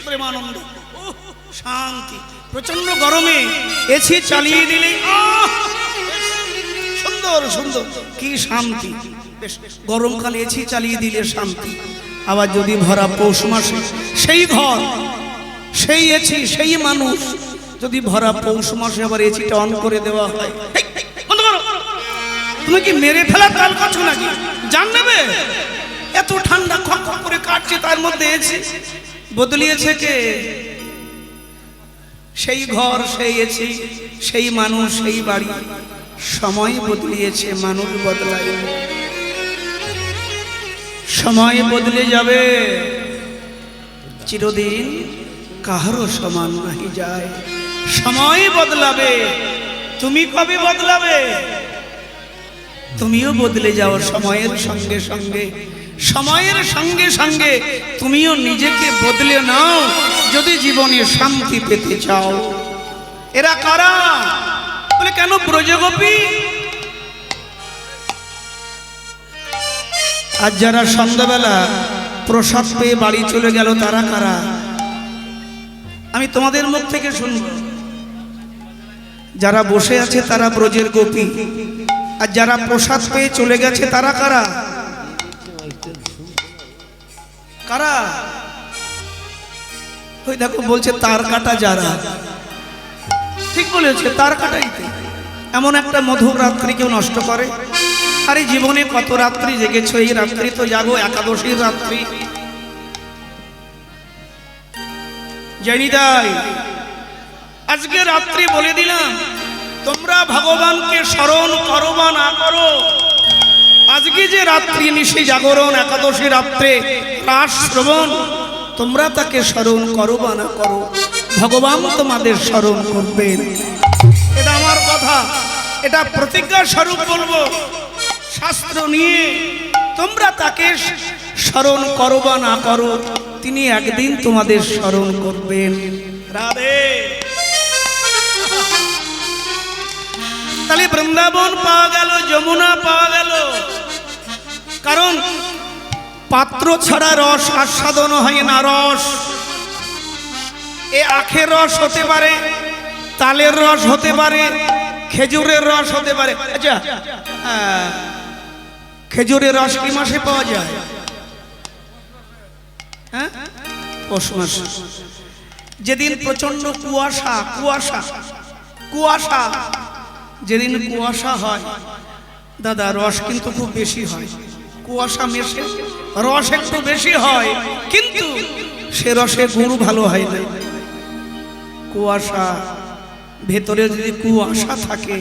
প্রেমানন্দ, শান্তি। প্রচন্ড গরমে এসি চালিয়ে দিলে সুন্দর সুন্দর কি শান্তি। গরমকালে এসি চালিয়ে দিলে শান্তি। আবার যদি ভরা পৌষ মাসে সেই ঘর, সেই এসি, সেই মানুষ, যদি ভরা পৌষ মাসে আবার এসিটা অন করে দেওয়া হয়, তুমি কি মেরে ফেলার কাল কাছো নাকি? জান নেবে? এত ঠান্ডা খক খক করে কাটছে, তার মধ্যে এসি বদলিয়েছে কে? সেই ঘর, সেই এসি, সেই মানুষ, সেই বাড়ি। সময় বদলিয়েছে, মানুষ বদলায়। সময় বদলে যাবে, চিরদিন কাহারও সমান নাহি যায়। সময় বদলাবে, তুমি কবে বদলাবে? তুমিও বদলে যাও সময়ের সঙ্গে সঙ্গে। সময়ের সঙ্গে সঙ্গে তুমিও নিজেকে বদলে নাও, যদি জীবনে শান্তি পেতে চাও। এরা কারা? বলে কেন ব্রজগোপী? আজ যারা সন্ধ্যাবেলা প্রসাদ পেয়ে বাড়ি চলে গেল, তারা কারা? আমি তোমাদের মুখ থেকে শুনব। যারা বসে আছে তারা ব্রজের গোপী, আর যারা প্রসাদ পেয়ে চলে গেছে তারা কারা? কারা? ওই দেখো বলছে তার কাটা যারা। ঠিক বলেছে, তার কাটাইতে। এমন একটা মধুর রাত্রি কেউ নষ্ট করে? আরে জীবনে কত রাত্রি জেগেছ, এই রাত্রি তো জাগো, একাদশীর রাত্রি। জানি তাই আজকে রাত্রি বলে দিলাম, তোমরা ভগবানকে স্মরণ করো বা না করো, আজকে যে রাত্রি নিশি জাগরণ, একাদশী রাত্রে রাস শ্রবণ, তোমরা তাকে স্মরণ করো বা না করো, ভগবান তোমাদের স্মরণ করবেন। এটা আমার কথা, এটা প্রতিজ্ঞা স্বরূপ বলবো। শাস্ত্র নিয়ে তোমরা তাকে স্মরণ করো বা না করো, তিনি একদিন তোমাদের স্মরণ করবেন। রাধে। তাহলে বৃন্দাবন পাওয়া গেল, যমুনা পাওয়া গেল, কারণ পাত্র ছাড়া রস আস্বাদন হয় না। রস এ আখের রস হতে পারে, তালের রস হতে পারে, খেজুরের রস হতে পারে। আচ্ছা, খেজুরের রস কি মাসে পাওয়া যায়? হ্যাঁ, পৌষ মাসে। যেদিন প্রচন্ড কুয়াশা, কুয়াশা কুয়াশা যেদিন কুয়াশা হয় দাদা, রস কিন্তু খুব বেশি হয়। কুয়াশা মেশে রস একটু বেশি হয়, কিন্তু সে রসে গুড় ভালো হয় না। কুয়াশা ভেতরে যদি কুয়াশা থাকে,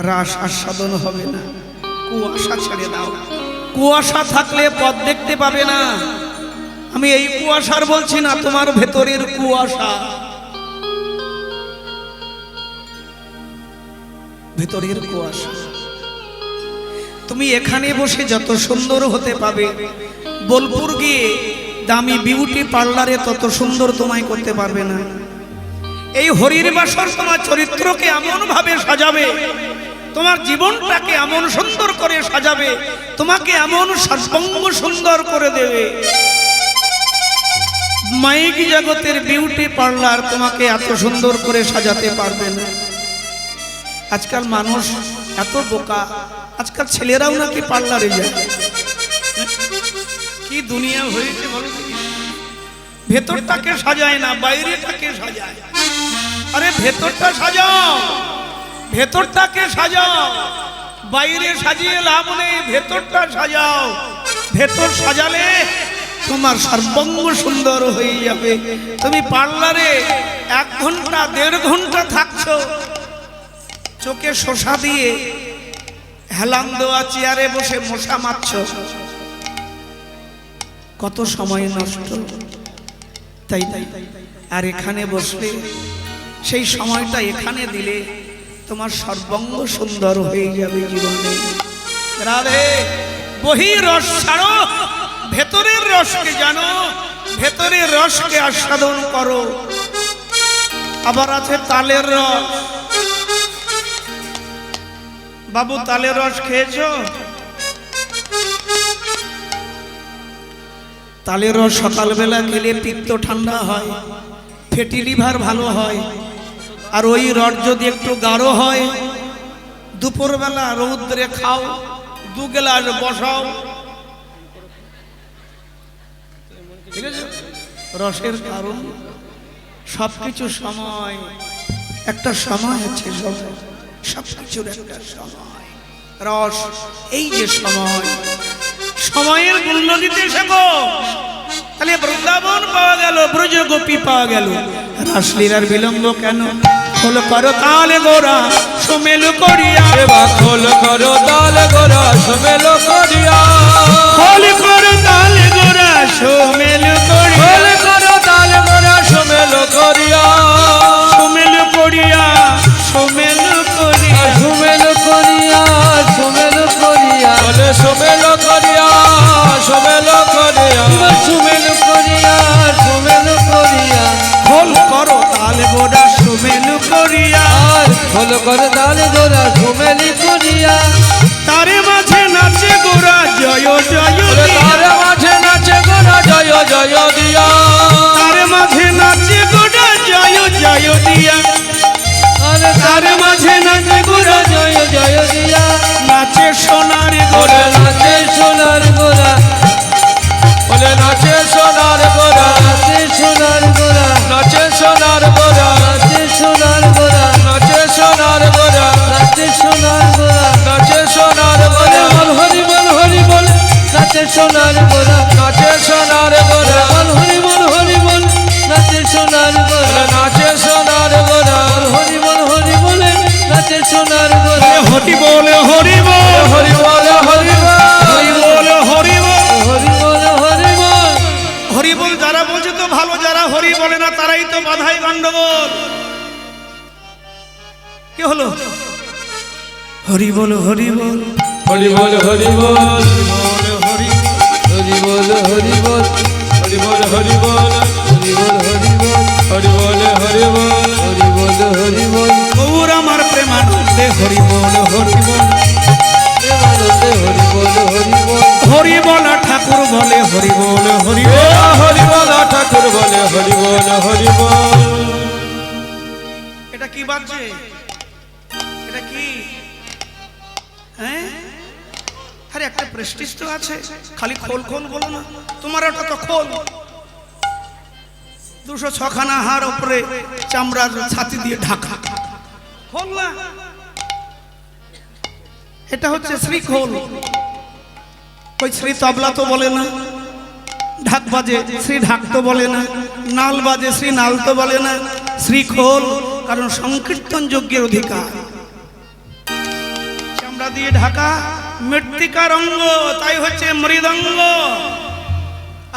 রাস আস্বাদন হবে না। কুয়াশা ছেড়ে দাও, কুয়াশা থাকলে পথ দেখতে পাবে না। আমি এই কুয়াশার বলছি না, তোমার ভেতরের কুয়াশা, ভেতরের কুয়াশা। তুমি এখানে বসে যত সুন্দর হতে পাবে, বোলপুর গিয়ে দামি বিউটি পার্লারে তত সুন্দর তোমায় করতে পারবে না। এই হরির বাসর তোমার চরিত্রকে এমন ভাবে সাজাবে, তোমার জীবনটাকে এমন সুন্দর করে সাজাবে, তোমাকে এমন সর্বঙ্গ সুন্দর করে দেবে। মাইক জগতের বিউটি পার্লার তোমাকে এত সুন্দর করে সাজাতে পারবে না। আজকাল মানুষ এত বোকা, আজকাল ছেলেরাও নাকি পার্লারে যায়। কি দুনিয়া হয়েছে বলো। ভেতরটাকে সাজায় না, বাইরেটাকে সাজায়। আরে ভেতরটা সাজাও, ভেতরটাকে সাজাও, বাইরে সাজিয়ে লাভ নেই, ভেতরটা সাজাও। ভেতর সাজালে তোমার সর্বঙ্গ সুন্দর হয়ে যাবে। তুমি পার্লারে 1 ঘন্টা 1.5 ঘন্টা থাকছো, চোখে শসা দিয়ে হেলাম দেওয়া চেয়ারে বসে মশা মারছ, কত সময় নষ্ট। তাই আর এখানে বসলে, সেই সময়টা এখানে দিলে তোমার সর্বঙ্গ সুন্দর হয়ে যাবে জীবনে। রাধে। বহির রস ছাড়ো, ভেতরের রসকে জানো, ভেতরের রসকে আস্বাদন করো। আবার আছে তালের রস। বাবু, তালের রস খেয়েছো? তালের রস সকালবেলা খেলে পিত্ত ঠান্ডা হয়, ফ্যাটি লিভার ভালো হয়। আর ওই রস যদি একটু গাঢ় হয়, দুপুরবেলা রৌদ্রে খাও, 2 গ্লাস বসাও, ঠিক আছে? রসের কারণ সবকিছু সময়, একটা সময় আছে, সবকিছুর একটা সময়। রস এই যে সময়, সময়ের মূল্য দিতে শেখো, তাহলে বৃন্দাবন পাওয়া গেল, ব্রজ গোপী পাওয়া গেল। রাসলীলার বিলম্ব কেন? খোল করো তাল গোরা সুমেল করিয়া, খোল করো তাল গোরা সুমেল করিয়া, খোল করো তাল গোরা সুমেল করিয়া, খোল করো তাল গোরা সুমেল করিয়া, সুমেল করিয়া, সুমেল করিয়া, সুমেল করিয়া, সুমেল করিয়া, বলে সুমেল করিয়া, সুমেল করিয়া, সুমেল করিয়া, সুমেল করিয়া, খোল করো তাল গোরা সুমেল করিয়া, খোল করো তাল গোরা সুমেল করিয়া, তারে মাঝে নাচে গোরা জয় জয় দিয়া, তার মাঝে নাচে গোরা জয় জয় দিয়া, তারে মাঝে নাচে গোরা জয় জয় দিয়া, তার মাঝে নাচে গোরা জয় জয় দিয়া, নাচে সোনার গোরা, গোরা, নাচে সোনার গোরা, বলে নাচে সোনার গোরা, নাচে সোনার গোরা, নাচে সোনার গোরা, নাচে সোনার গোরা, নাচে সোনার গোরা, নাচে সোনার গোরা, নাচে সোনার গোরা, হরি বল হরি বল, নাচে সোনার গোরা, নাচে সোনার গোরা, হরি বল হরি বল, নাচে সোনার গোরা, নাচে সোনার গোরা, হরি বল হরি বলে, নাচে সোনার গোরা, হরি বল হরি বল, হরি বল হরি বল, হরি বল হরি বল, হরি বল হরি বল, হরি বল যারা বলছে তো ভালো, যারা হরি বলে না তারাই তো বাধাই গন্ডগোল। কি হলো? হরি বল হরি বল, হরি বল হরি বল, হরি হরি বল হরি বল, হরি বল হরি বল, হরি বল হরি বল, হরি বল হরি বল, হরি বল হরি বল, গৌর আমার প্রেমানন্দে হরি বল হরি বল, প্রেমানন্দে হরি বল হরি বল, হরি বল ঠাকুর বলে হরি বল হরি বল, হরি বল ঠাকুর বলে হরি বল হরি বল। এটা কি বাজছে? এটা কি? হ্যাঁ, আরে একটা প্রেস্টিজ তো আছে, খালি খোল খোল বলো না, তোমার ওটা তো খোল। 206 খানা হাড় উপরে চামড়ার ছাতি দিয়ে ঢাকা, খোল না, এটা হচ্ছে শ্রী খোল। ওই শ্রী তবলা তো বলে না, ঢাক বাজে শ্রী ঢাক তো বলে না, নাল বাজে শ্রী নাল তো বলে না, শ্রী খোল, কারণ সংকীর্তন যজ্ঞের অধিকার। চামড়া দিয়ে ঢাকা, মৃত্তিকার অঙ্গ, তাই হচ্ছে মৃদঙ্গ।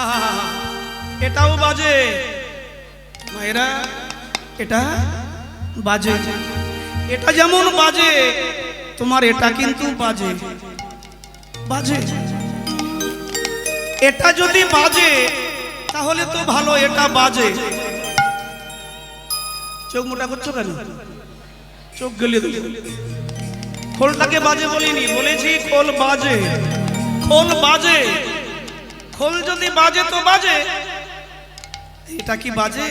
আহা, এটাও বাজে ভাইরা, এটা বাজে, এটা যেমন বাজে তোমার এটা কিন্তু বাজে, বাজে। এটা যদি বাজে তাহলে তো ভালো, এটা বাজে। চোখ মোটা করছো কেন? চোখ গেলে খোলটাকে বাজে বলিনি, বলেছি খোল বাজে, খোল বাজে। খোল যদি বাজে তো বাজে, এটা কি বাজে?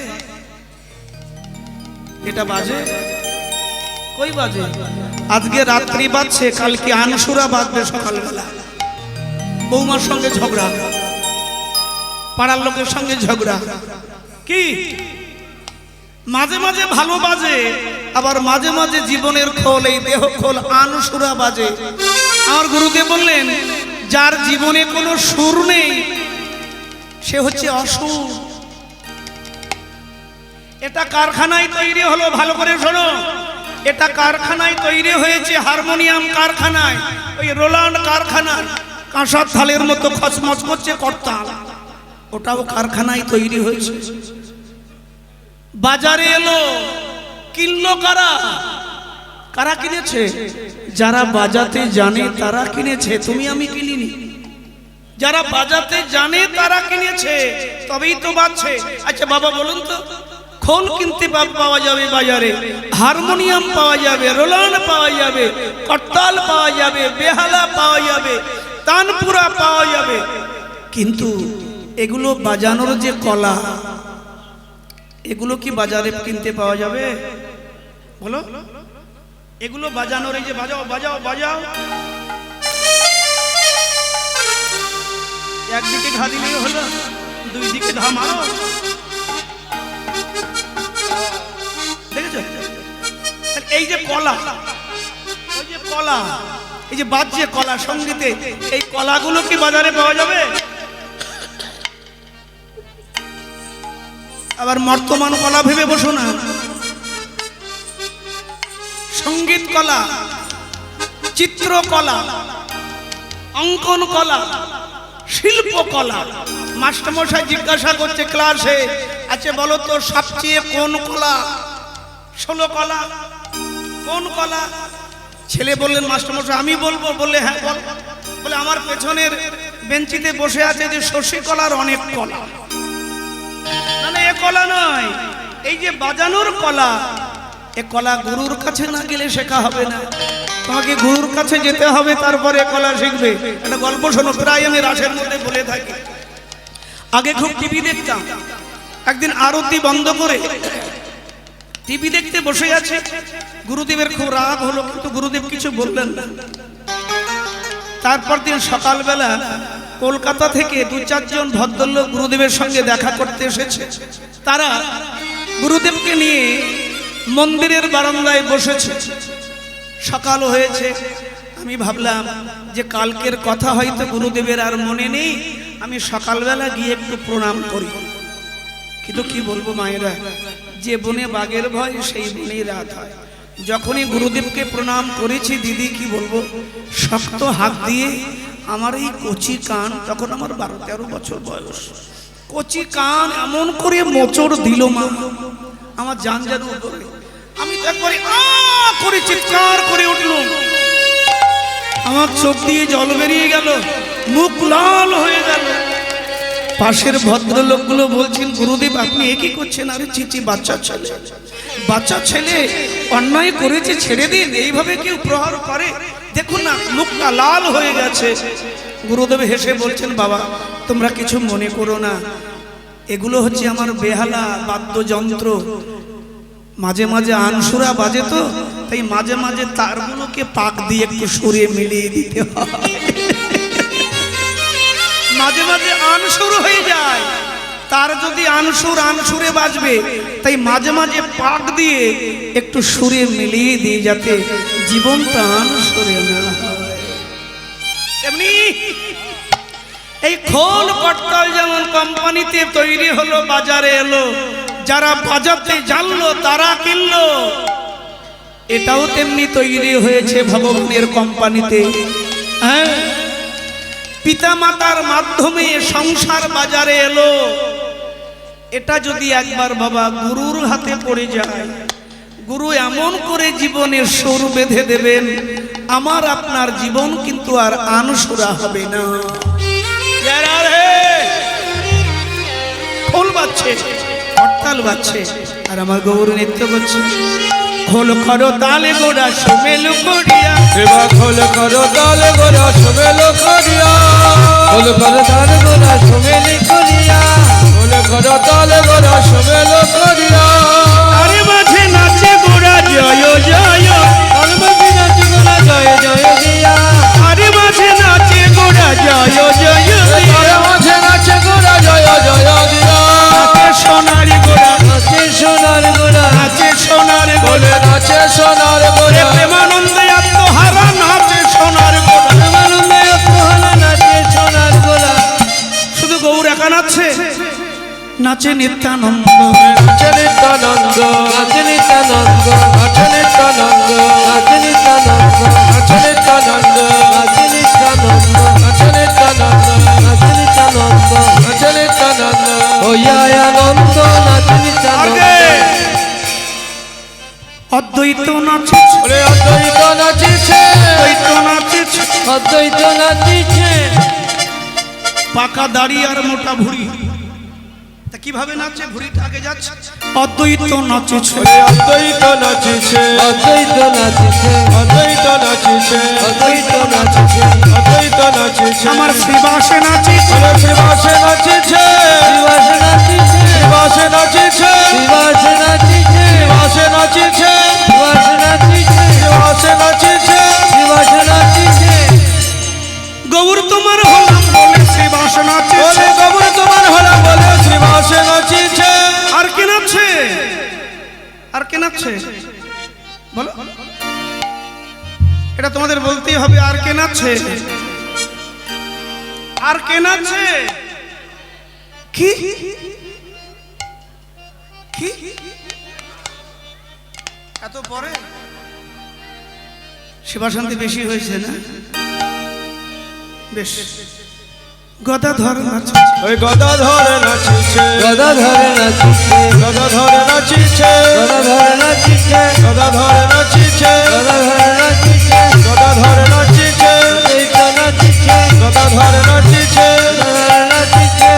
এটা বাজে? কই বাজে? আজকে রাত্রি বাজছে, কালকে আনসুরা বাজবে সকালবেলা। বৌমার সঙ্গে ঝগড়া, পাড়ার লোকের সঙ্গে ঝগড়া, কি মাঝে মাঝে ভালো বাজে, আবার মাঝে মাঝে জীবনের খোল, এই দেহ খোল আনসুরা বাজে। আমার গুরুদেব বললেন, যার জীবনে কোনো সুর নেই সে হচ্ছে অসুর। এটা কারখানায় তৈরি হলো, ভালো করে শোনো, এটা কারখানায় তৈরি হয়েছে, হারমোনিয়াম কারখানায়, ওই রোলান্ড কারখানায় কাঁসার থালের মতো খচমচ করছে করতাল, ওটাও কারখানায় তৈরি হয়েছে। বাজারে এলো, কিনলো কারা? কারা কিনেছে? যারা বাজাতে জানে তারা কিনেছে, তুমি আমি কিনিনি। যারা বাজাতে জানে তারা কিনেছে, তবেই তো বাজছে। আচ্ছা বাবা বলুন তো, খোল কিনতে পাওয়া যাবে বাজারে, হারমোনিয়াম পাওয়া যাবে, রোলান্ড পাওয়া যাবে, করতাল পাওয়া যাবে, বেহালা পাওয়া যাবে, তানপুরা পাওয়া যাবে, কিন্তু এগুলো বাজানোর যে কলা, এগুলো কি বাজারে কিনতে পাওয়া যাবে? বলো, এগুলো বাজানোর, এই যে বাজাও বাজাও বাজাও, একদিকে ঘা দিলেই হলো, দুই দিকে ঘা মারো, দেখেছো? এই যে কলা, ওই যে কলা, এই যে বাজছে কলা সঙ্গীতে, এই কলাগুলো কি বাজারে পাওয়া যাবে? আবার বর্তমান কলা ভেবে বসো না, সঙ্গীত কলা, চিত্রকলা, অঙ্কন কলা, শিল্পকলা। মাস্টারমশাই জিজ্ঞাসা করছে ক্লাসে, আচ্ছা বলো তো সবচেয়ে কোন কলা? 16 কলা। কোন কলা? ছেলে বললেন মাস্টারমশাই আমি বলবো। বললে হ্যাঁ বল। বলে আমার পেছনের বেঞ্চিতে বসে আছে যে শশী কলার অনেক কলা। না এ কলা নয়, এই যে বাজানোর কলা, এ কলা গুরুর কাছে না গেলে শেখা হবে না, তোমাকে গুরুর কাছে যেতে হবে, তারপরে কলা শিখবে। একটা গল্প শোনো, প্রায় আমি রাসের মধ্যে বলে থাকি। আগে খুব টিভি দেখতাম, একদিন আরতি বন্ধ করে টিভি দেখতে বসে আছে। গুরুদেবের খুব রাগ হলো, কিন্তু গুরুদেব কিছু বললেন না। তারপর দিন সকালবেলা কলকাতা থেকে 2-4 জন ভদ্রলোক গুরুদেবের সঙ্গে দেখা করতে এসেছে। তারা গুরুদেবকে নিয়ে মন্দিরের বারান্দায় বসেছে। সকাল হয়েছে, আমি ভাবলাম যে কালকের কথা হয়তো গুরুদেবের আর মনে নেই, আমি সকালবেলা গিয়ে একটু প্রণাম করি। কিন্তু কি বলবো মায়েরা, যে বনে বাঘের ভয় সেই বনেই রাত হয়। যখনই গুরুদেবকে প্রণাম করেছি দিদি, কি বলবো, শক্ত হাত দিয়ে আমার এই কচি কান, তখন আমার 12-13 বছর বয়স, কচি কান এমন করে মোচড় দিল মা, আমার জান যেন উঠবে। আমি তো একবারে আ করে চিৎকার করে উঠলাম, আমার চোখ দিয়ে জল বেরিয়ে গেল, মুখ লাল হয়ে গেল। পাশের ভদ্রলোকগুলো বলছেন গুরুদেব আপনি এ কি করছেন? আরে চিচি, বাচ্চা ছেলে, বাচ্চা ছেলে অন্যায় করেছে, ছেড়ে দিন, এইভাবে কেউ প্রহার করে? দেখুন না মুখটা লাল হয়ে গেছে। গুরুদেব হেসে বলছেন বাবা তোমরা কিছু মনে করো না, এগুলো হচ্ছে আমার বেহালা বাদ্যযন্ত্র, মাঝে মাঝে আনসুরা বাজে, তো তাই মাঝে মাঝে তারগুলোকে পাক দিয়ে একটু সুরে মিলিয়ে দিতে হয়, মাঝে মাঝে আনসুর হয়ে যায়। তার যদি আনসুরে বাজবে, তাই মাঝে মাঝে পাক দিয়ে একটু সুরে মিলিয়ে দিয়ে যাতে জীবনটা আনসুরে না হয়। এমনি এই খোল কট্টল যেমন কোম্পানিতে তৈরি হলো, বাজারে এলো, যারা বাজাতে জানলো তারা কিনলো, এটাও তেমনি তৈরি হয়েছে ভগবানের কোম্পানিতে। হ্যাঁ, পিতা মাতার মাধ্যমে সংসার বাজারে এলো, এটা যদি একবার বাবা গুরুর হাতে পড়ে যায়, গুরু এমন করে জীবনের সুর বেঁধে দেবেন, আমার আপনার জীবন কিন্তু আর আনসুরা হবে না। খোল বাজছে, হরতাল বাজছে, আর আমার গৌর নৃত্য করছে। খোল করো তালে গোড়া সোমেলো করিয়া, এবার খোল করো তালে গোড়া সোমেলো করিয়া, খোল করো তালে গোড়া সোমেলি করিয়া, খোল করো তালে গোড়া সোমেলো করিয়া। আরে মাঝে নাচে গোড়া জয় জয়, আর মাঝে নাচে গোড়া জয় জয় দিয়া, আরে মাঝে নাচে গোড়া জয় জয় দিয়া, মাঝে নাচে গোড়া জয় জয় দিয়া। নাচে সোনারি গোড়া, নাচে সোনার গোড়া, নাচে সোনার বলে গোড়া, নাচে সোনার গোড়া, প্রেমানন্দে আত্মহারা নাচে সোনার গোড়া, প্রেমানন্দে আত্মহারা নাচে সোনার গোড়া। শুধু গৌর একা নাচছে, নাচে নিত্যানন্দ, নাচে নিত্যানন্দ, নাচে নিত্যানন্দ, নাচে নিত্যানন্দ, নাচে নিত্যানন্দ, নাচে নিত্যানন্দ, নাচে নিত্যানন্দ, নাচে নিত্যানন্দ, নাচে নিত্যানন্দ, নাচে নিত্যানন্দ, ওয়া আনন্দ নাচে নিত্যানন্দ। অদ্বৈত নাচছে, ওরে অদ্বৈত নাচিছে, অদ্বৈত নাচছে, অদ্বৈত নাচিছে। পাকা দাড়ি আর মোটা ভুঁড়ি, তা কিভাবে নাচে? ভুঁড়িটা আগে যাচ্ছে। অদ্বৈত নাচছে, ওরে অদ্বৈত নাচিছে, অদ্বৈত নাচিছে, অদ্বৈত নাচিছে অদ্বৈত নাচিছে অদ্বৈত নাচিছে আমার শ্রীবাসে নাচিছে বলে শ্রীবাসে নাচিছে শ্রীবাসে নাচিছে শ্রীবাসে নাচিছে শ্রীবাসে নাচিছে শ্রীবাসে নাচিছে শ্রীবাসে নাচিছে শ্রীবাসে নাচিছে শ্রীবাসে নাচিছে গৌর তোমার হলাম বলে শ্রীবাসে নাচিছে বলে গৌর তোমার হলাম বলে শ্রীবাসে নাচিছে আর কে নাচছে আর কে নাচছে বলো এটা তোমাদের বলতেই হবে আর কে নাচছে আর কে নাচছে কি কি এত পরে শিবাশান্তি বেশি হয়েছে না বেশ গদাধর নাচছে ওই গদাধর নাচিছে গদাধর নাচিছে গদাধর নাচিছে গদাধর নাচিছে গদাধর নাচিছে গদাধর নাচিছে গদাধর নাচিছে অদ্বৈত নাচিছে গদাধর নাচিছে গদাধর নাচিছে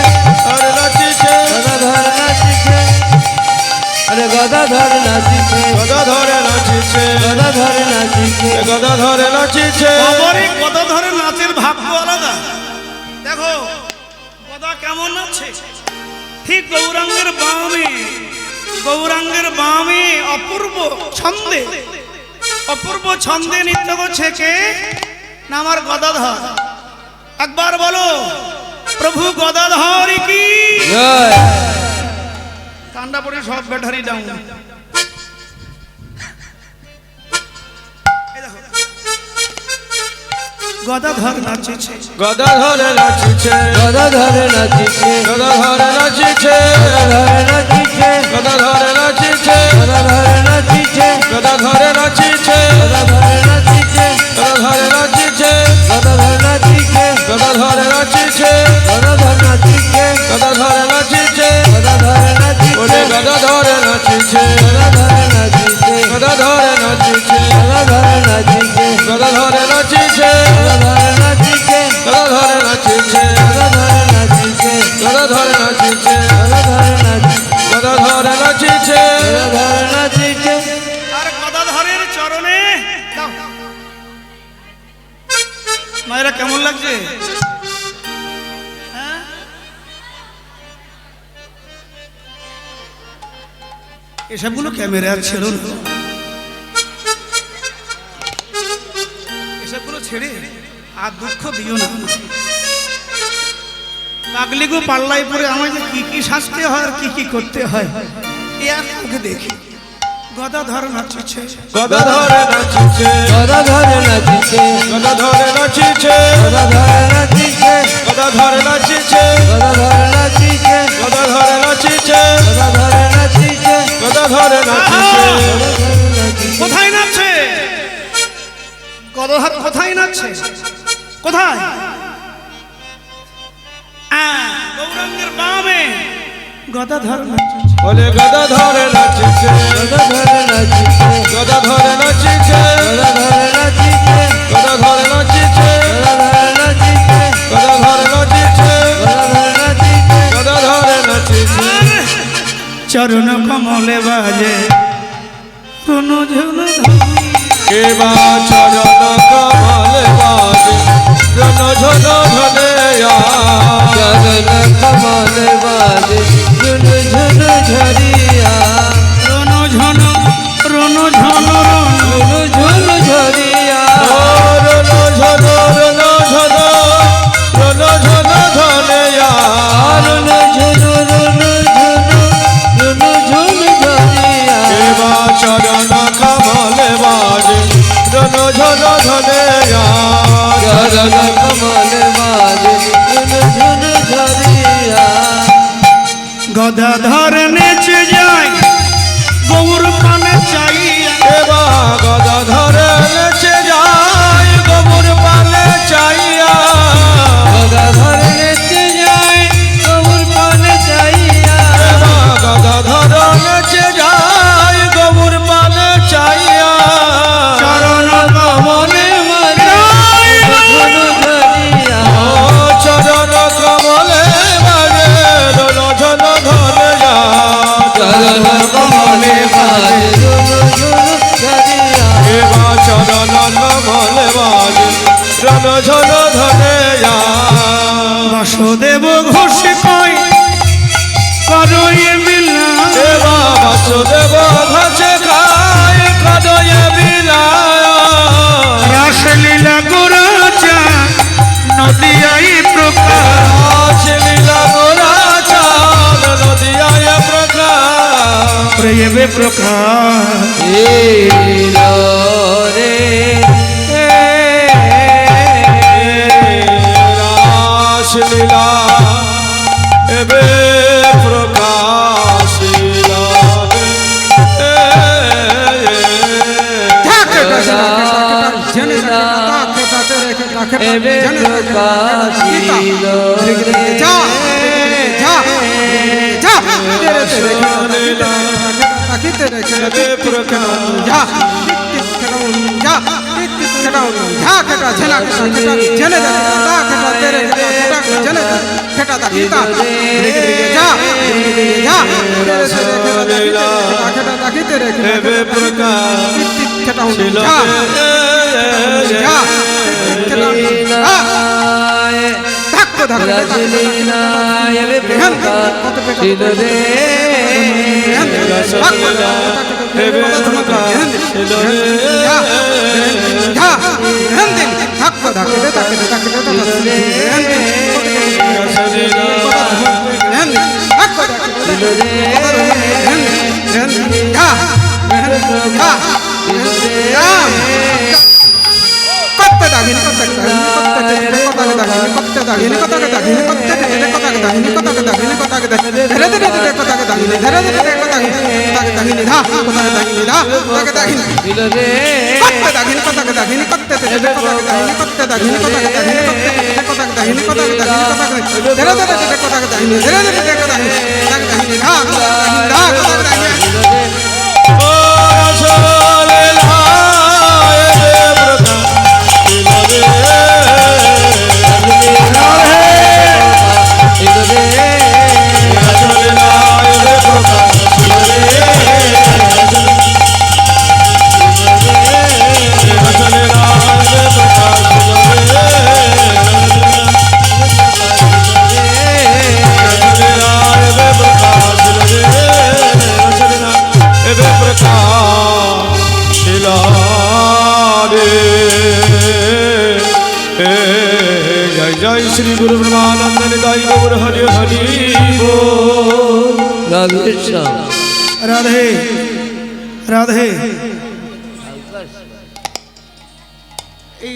আর নাচিছে গদাধর নাচিছে আরে গদাধর নাচিছে গদাধর নাচিছে গদাধর নাচিছে গদাধর নাচিছে বাবারে গদাধরের নাচের ভাগ্য আলাদা দেখো গদা কেমন নাচছে ঠিক গৌরাঙ্গের বামে অপূর্ব ছন্দে নৃত্য করছে কে না আমার গদাধর একবার বলো প্রভু গদাধর কি জয় ঠান্ডা পড়ে সব ব্যাটারি ডাউন গদাধর নাচছে গদাধর নাচিছে গদাধর নাচিছে গদাধর নাচিছে গদাধর নাচিছে গদাধর নাচিছে গদাধর নাচিছে গদাধর নাচিছে গদাধর নাচিছে গদাধর নাচিছে গদাধর নাচিছে গদাধর নাচিছে গদাধর নাচিছে গদাধর নাচিছে ওরে গদাধর নাচিছে গদাধর নাচিছে গদাধর নাচিছে গদাধর নাচিছে গদাধর নাচিছে গদাধর নাচিছে গদাধর নাচিছে গদাধর নাচিছে গদাধর নাচিছে গদাধর নাচিছে আর গদাধরের চরণে দাও। মায়েরা কেমন লাগছে হ্যাঁ? এসবগুলো ক্যামেরা ছিল না এসবগুলো ছেড়ে আর দুঃখ দিও না পাগলিগো পাল্লাই পরে আমায় যে কি শাস্তি হয় আর কি করতে হয় এ আর কাউকে দেখি গদাধর নাচছে গদাধর নাচিছে গদাধর নাচিছে গদাধর নাচিছে গদাধর নাচিছে গদাধর নাচিছে গদাধর নাচিছে গদাধর নাচিছে গদাধর নাচিছে গদাধর নাচিছে কোথায় নাচছে গদাধর কোথায় নাচছে কোথায় গৌরাঙ্গের বামে গদাধর নাচছে বলে গদাধর নাচিছে গদাধর নাচিছে গদাধর নাচিছে গদাধর নাচিছে গদাধর নাচিছে গদাধর নাচিছে গদাধর নাচিছে গদাধর নাচিছে গদাধর নাচিছে চরণ কমলে বাজে কোনো ঝুন কেবা চরণ কমল বাজে জন ঝন ধনেয়া চরণ কমল বাজে ঝুন ঝুন ঝরিয়া রণ ঝন রণ ঝন ঝুন ঝুন ঝরিয়া রণ ঝন রণ ঝন রণ ঝন ধনেয়া রুন ঝুন রুন ঝুন রুন ঝুন ঝরিয়া কেবা চরণ কমল বাজে জন ঝন ধনেয়া চরণ কমল বাজে ঝুন ঝুন ঝরিয়া গদাধর নেচে যায় গৌর পানে চাইয়া কেবা গদাধর নেচে যায় গোবর পালে চাইয়া গদাধর নেচে যায় গৌর পানে চাইয়া কেবা গদাধর নেচে যায় গোবর পালে চাইয়া চরণ কমলে ঝুন ঝরিয়া ও চরণ কমলে বাজে রণ ঝন ধনেয়া রণ ঝন ধনে বাসুদেব ঘোষ কয় করই মিলা দেবা বাসুদেব ঘাসে খায় কদয় বিলায় রাসলীলা গোরাচা নদিয়াই প্রকাশ লীলা গোরা চাঁদ নদিয়ায় প্রকাশ প্রেমে প্রকাশ এলো রে রাসলীলা এবে প্রকাশিলা এবে প্রকাশিল এবে প্রকাশিলা রাসলীলায় এবে প্রকাশিল রে এবে প্রকাশিলা जय जय श्री गुरु ब्रह्मानंद निताय गौर हरि हरि बोल রাধে শ্যাম রাধে রাধে এই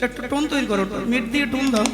একটা টোন তৈরি করো মিট দিয়ে টোন দাও